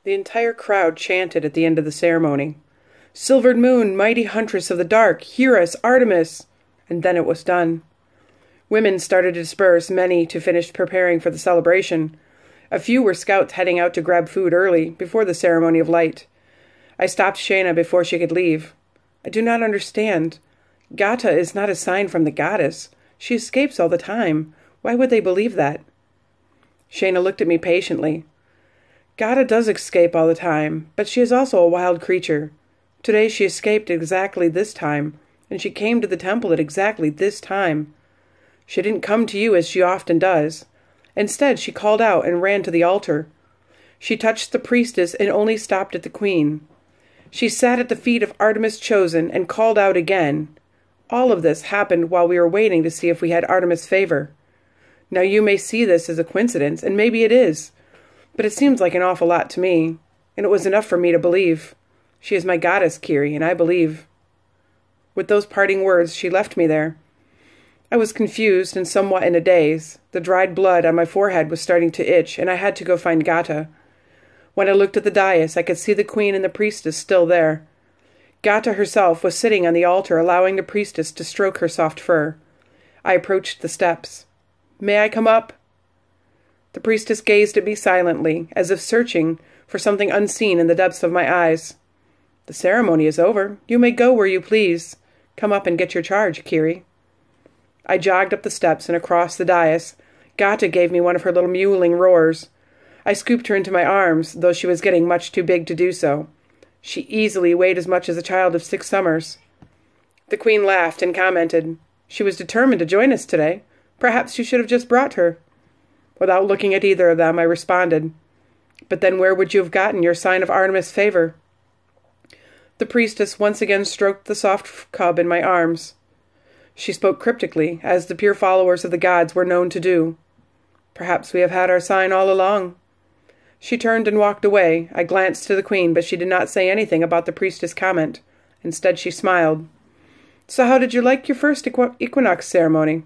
The entire crowd chanted at the end of the ceremony, "Silvered moon, mighty huntress of the dark, hear us, Artemis!" And then it was done. Women started to disperse, many to finish preparing for the celebration. A few were scouts heading out to grab food early, before the ceremony of light. I stopped Shayna before she could leave. "I do not understand. Gata is not a sign from the goddess. She escapes all the time. Why would they believe that?" Shayna looked at me patiently. "Gata does escape all the time, but she is also a wild creature. Today she escaped exactly this time, and she came to the temple at exactly this time. She didn't come to you as she often does. Instead, she called out and ran to the altar. She touched the priestess and only stopped at the queen. She sat at the feet of Artemis Chosen and called out again. All of this happened while we were waiting to see if we had Artemis' favor. Now you may see this as a coincidence, and maybe it is, but it seems like an awful lot to me, and it was enough for me to believe. She is my goddess, Kiri, and I believe." With those parting words, she left me there. I was confused and somewhat in a daze. The dried blood on my forehead was starting to itch, and I had to go find Gata. When I looked at the dais, I could see the queen and the priestess still there. Gata herself was sitting on the altar, allowing the priestess to stroke her soft fur. I approached the steps. "May I come up?" The priestess gazed at me silently, as if searching for something unseen in the depths of my eyes. "The ceremony is over. You may go where you please. Come up and get your charge, Kiri." I jogged up the steps and across the dais. Gata gave me one of her little mewling roars. I scooped her into my arms, though she was getting much too big to do so. She easily weighed as much as a child of 6 summers. The queen laughed and commented, "She was determined to join us today. Perhaps you should have just brought her." Without looking at either of them, I responded, "But then where would you have gotten your sign of Artemis' favor?" The priestess once again stroked the soft cub in my arms. She spoke cryptically, as the pure followers of the gods were known to do. "Perhaps we have had our sign all along." She turned and walked away. I glanced to the queen, but she did not say anything about the priestess' comment. Instead, she smiled. "So how did you like your first equinox ceremony?"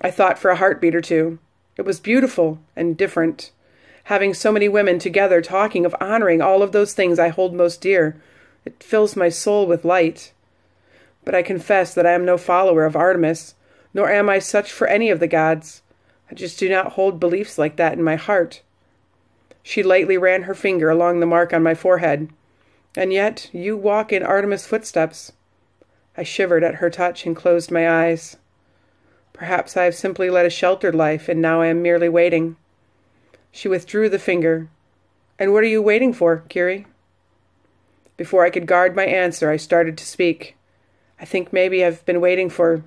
I thought for a heartbeat or two. It was beautiful and different. Having so many women together talking of honoring all of those things I hold most dear, it fills my soul with light. But I confess that I am no follower of Artemis, nor am I such for any of the gods. I just do not hold beliefs like that in my heart. She lightly ran her finger along the mark on my forehead. "And yet you walk in Artemis' footsteps." I shivered at her touch and closed my eyes. Perhaps I have simply led a sheltered life, and now I am merely waiting. She withdrew the finger. "And what are you waiting for, Kiri?" Before I could guard my answer, I started to speak. "I think maybe I've been waiting for—"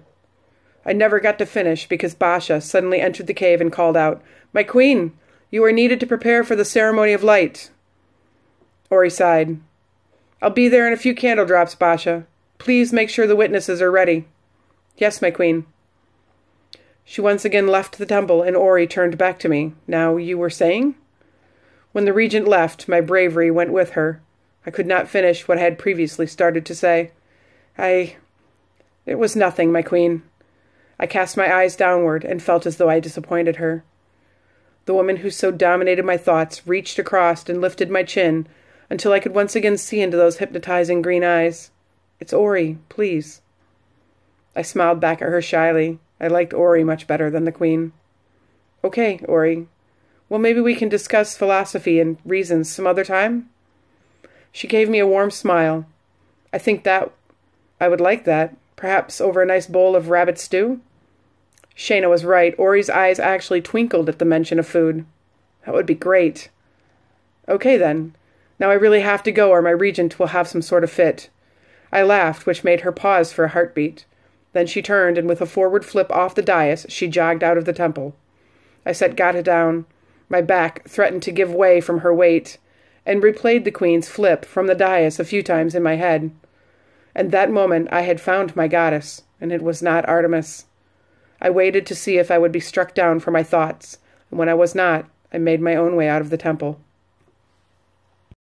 I never got to finish because Basha suddenly entered the cave and called out, "My queen, you are needed to prepare for the ceremony of light." Ori sighed. "I'll be there in a few candle drops, Basha. Please make sure the witnesses are ready." "Yes, my queen." She once again left the temple, and Ori turned back to me. "Now, you were saying?" When the regent left, my bravery went with her. I could not finish what I had previously started to say. It was nothing, my queen." I cast my eyes downward and felt as though I disappointed her. The woman who so dominated my thoughts reached across and lifted my chin until I could once again see into those hypnotizing green eyes. "It's Ori, please." I smiled back at her shyly. I liked Ori much better than the queen. "Okay, Ori. Well, maybe we can discuss philosophy and reasons some other time?" She gave me a warm smile. I think that I would like that, perhaps over a nice bowl of rabbit stew. Shayna was right. Ori's eyes actually twinkled at the mention of food. That would be great. "Okay, then. Now I really have to go or my regent will have some sort of fit." I laughed, which made her pause for a heartbeat. Then she turned, and with a forward flip off the dais, she jogged out of the temple. I set Gata down. My back threatened to give way from her weight, and replayed the queen's flip from the dais a few times in my head. And that moment I had found my goddess, and it was not Artemis. I waited to see if I would be struck down for my thoughts, and when I was not, I made my own way out of the temple.